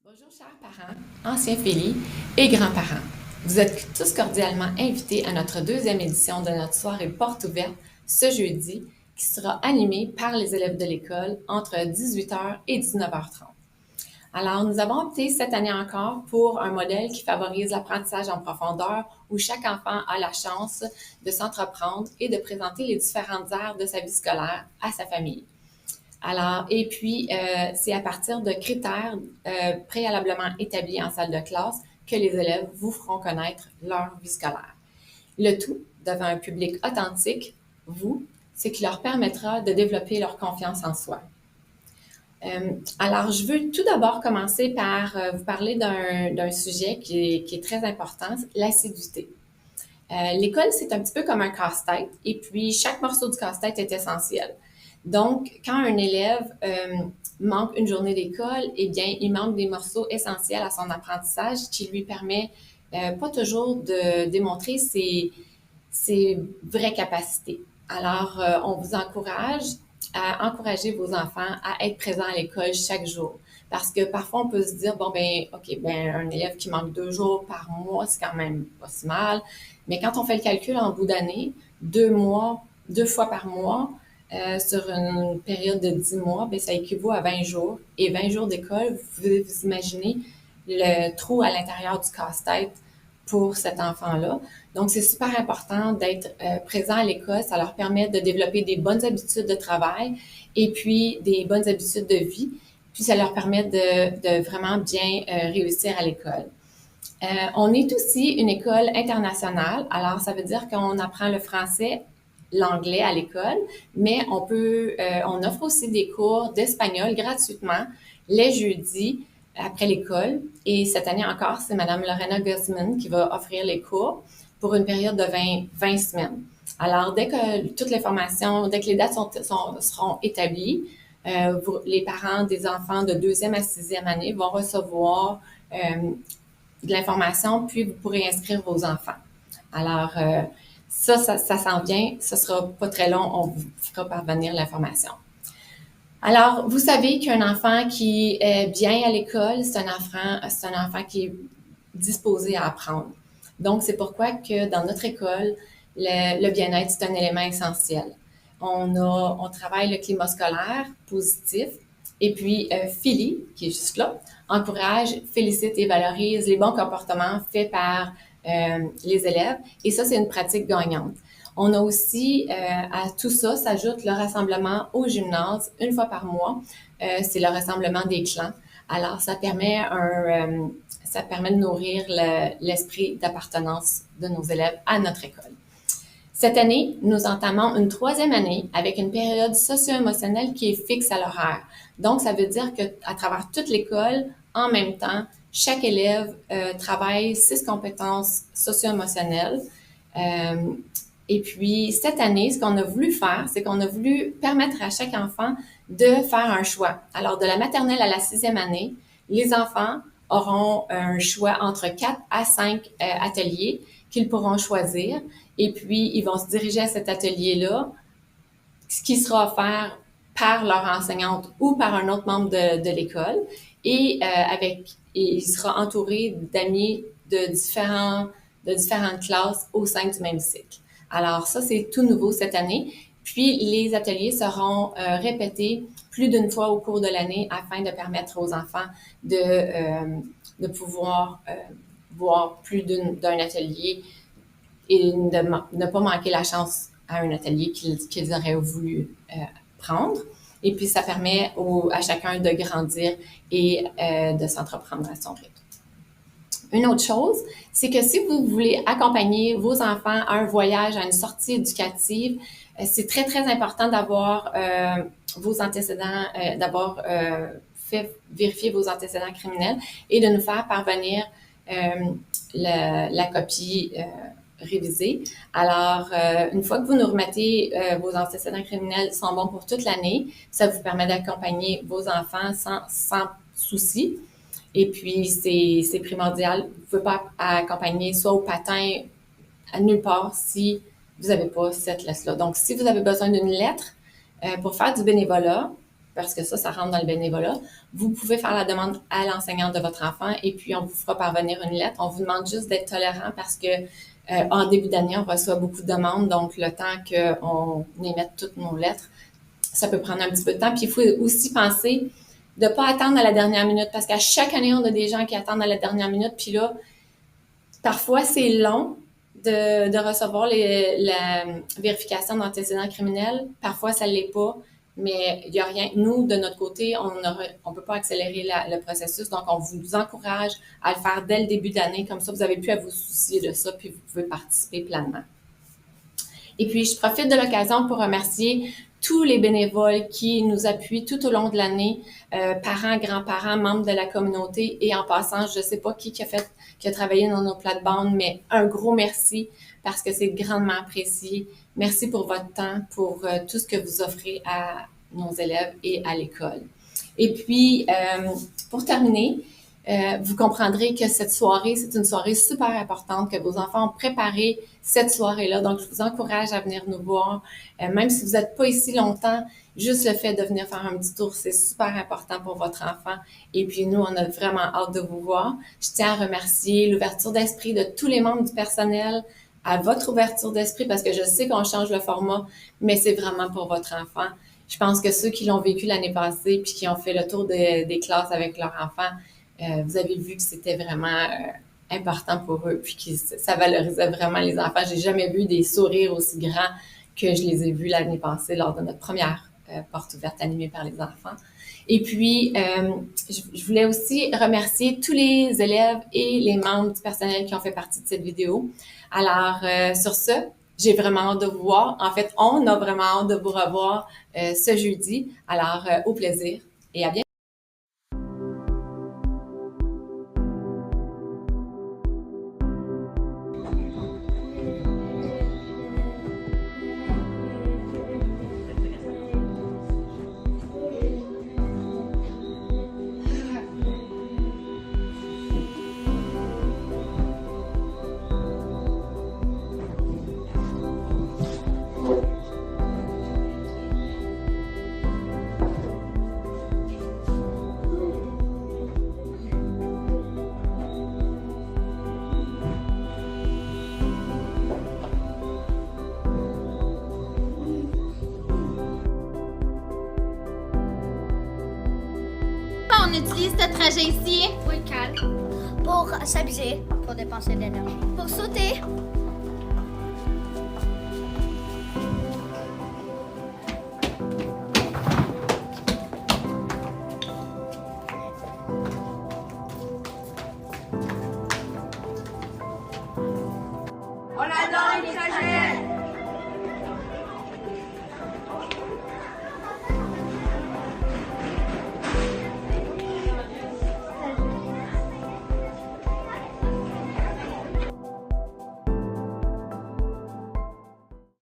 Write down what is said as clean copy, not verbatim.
Bonjour chers parents, anciens Félis et grands-parents. Vous êtes tous cordialement invités à notre deuxième édition de notre soirée porte ouverte ce jeudi qui sera animée par les élèves de l'école entre 18h et 19h30. Alors, nous avons opté cette année encore pour un modèle qui favorise l'apprentissage en profondeur où chaque enfant a la chance de s'entreprendre et de présenter les différentes aires de sa vie scolaire à sa famille. Alors, et puis, c'est à partir de critères préalablement établis en salle de classe que les élèves vous feront connaître leur vie scolaire. Le tout devant un public authentique, vous, ce qui leur permettra de développer leur confiance en soi. Alors, je veux tout d'abord commencer par vous parler d'un sujet qui est très important, l'assiduité. L'école, c'est un petit peu comme un casse-tête, et puis chaque morceau du casse-tête est essentiel. Donc, quand un élève manque une journée d'école, eh bien, il manque des morceaux essentiels à son apprentissage qui lui permet pas toujours de démontrer ses vraies capacités. Alors, on vous encourage à encourager vos enfants à être présents à l'école chaque jour. Parce que parfois, on peut se dire, bon, ben, OK, ben, un élève qui manque 2 jours par mois, c'est quand même pas si mal. Mais quand on fait le calcul en bout d'année, 2 mois, 2 fois par mois, sur une période de 10 mois, ben, ça équivaut à 20 jours. Et 20 jours d'école, vous imaginez le trou à l'intérieur du casse-tête pour cet enfant-là. Donc, c'est super important d'être présent à l'école. Ça leur permet de développer des bonnes habitudes de travail et puis des bonnes habitudes de vie. Puis, ça leur permet de vraiment bien réussir à l'école. On est aussi une école internationale. Alors, ça veut dire qu'on apprend le français, l'anglais à l'école, mais on offre aussi des cours d'espagnol gratuitement les jeudis après l'école. Et cette année encore, c'est Madame Lorena Guzman qui va offrir les cours pour une période de 20 semaines. Alors, dès que toutes les formations, dès que les dates seront établies, les parents des enfants de 2e à 6e année vont recevoir de l'information, puis vous pourrez inscrire vos enfants. Alors, ça s'en vient. Ce sera pas très long. On vous fera parvenir l'information. Alors, vous savez qu'un enfant qui est bien à l'école, c'est un enfant qui est disposé à apprendre. Donc, c'est pourquoi que dans notre école, le bien-être, c'est un élément essentiel. On travaille le climat scolaire positif. Et puis, Philly, qui est juste là, encourage, félicite et valorise les bons comportements faits par les élèves. Et ça, c'est une pratique gagnante. On a aussi, à tout ça, s'ajoute le rassemblement au gymnase une fois par mois. C'est le rassemblement des clans. Alors, ça permet de nourrir l'esprit d'appartenance de nos élèves à notre école. Cette année, nous entamons une 3e année avec une période socio-émotionnelle qui est fixe à l'horaire. Donc, ça veut dire qu'à travers toute l'école, en même temps, chaque élève travaille 6 compétences socio-émotionnelles. Et puis, cette année, ce qu'on a voulu faire, c'est qu'on a voulu permettre à chaque enfant de faire un choix. Alors, de la maternelle à la 6e année, les enfants auront un choix entre 4 à 5 ateliers qu'ils pourront choisir. Et puis, ils vont se diriger à cet atelier-là, ce qui sera offert par leur enseignante ou par un autre membre de l'école. Et il sera entouré d'amis de différentes classes au sein du même cycle. Alors ça, c'est tout nouveau cette année. Puis les ateliers seront répétés plus d'une fois au cours de l'année afin de permettre aux enfants de pouvoir voir plus d'un atelier et de ne pas manquer la chance à un atelier qu'ils auraient voulu prendre. Et puis, ça permet à chacun de grandir et de s'entreprendre à son rythme. Une autre chose, c'est que si vous voulez accompagner vos enfants à un voyage, à une sortie éducative, c'est très, très important d'avoir vos antécédents, d'avoir fait vérifier vos antécédents criminels et de nous faire parvenir la copie révisée. Alors, une fois que vous nous remettez vos antécédents criminels sont bons pour toute l'année, ça vous permet d'accompagner vos enfants sans souci. Et puis, c'est primordial. Vous ne pouvez pas accompagner soit au patin, à nulle part, si vous n'avez pas cette lettre-là. Donc, si vous avez besoin d'une lettre pour faire du bénévolat, parce que ça rentre dans le bénévolat, vous pouvez faire la demande à l'enseignante de votre enfant et puis on vous fera parvenir une lettre. On vous demande juste d'être tolérant parce que en début d'année, on reçoit beaucoup de demandes, donc le temps qu'on émette toutes nos lettres, ça peut prendre un petit peu de temps. Puis il faut aussi penser de ne pas attendre à la dernière minute, parce qu'à chaque année, on a des gens qui attendent à la dernière minute, puis là, parfois, c'est long de recevoir la vérification d'antécédents criminels. Parfois, ça ne l'est pas, mais il n'y a rien. Nous, de notre côté, on ne peut pas accélérer le processus, donc on vous encourage à le faire dès le début d'année. Comme ça, vous n'avez plus à vous soucier de ça, puis vous pouvez participer pleinement. Et puis, je profite de l'occasion pour remercier tous les bénévoles qui nous appuient tout au long de l'année, parents, grands-parents, membres de la communauté. Et en passant, je ne sais pas qui a travaillé dans nos plates-bandes, mais un gros merci parce que c'est grandement apprécié. Merci pour votre temps, pour tout ce que vous offrez à nos élèves et à l'école. Et puis, pour terminer, vous comprendrez que cette soirée, c'est une soirée super importante, que vos enfants ont préparé cette soirée-là. Donc, je vous encourage à venir nous voir. Même si vous n'êtes pas ici longtemps, juste le fait de venir faire un petit tour, c'est super important pour votre enfant. Et puis, nous, on a vraiment hâte de vous voir. Je tiens à remercier l'ouverture d'esprit de tous les membres du personnel, à votre ouverture d'esprit, parce que je sais qu'on change le format, mais c'est vraiment pour votre enfant. Je pense que ceux qui l'ont vécu l'année passée puis qui ont fait le tour des classes avec leurs enfants, vous avez vu que c'était vraiment important pour eux, puis que ça valorisait vraiment les enfants. J'ai jamais vu des sourires aussi grands que je les ai vus l'année passée lors de notre première porte ouverte animée par les enfants. Et puis, je voulais aussi remercier tous les élèves et les membres du personnel qui ont fait partie de cette vidéo. Alors, sur ce, j'ai vraiment hâte de vous voir. En fait, on a vraiment hâte de vous revoir ce jeudi. Alors, au plaisir et à bientôt. On utilise ce trajet ici Pour être calme, pour s'amuser, pour dépenser de l'énergie, pour sauter,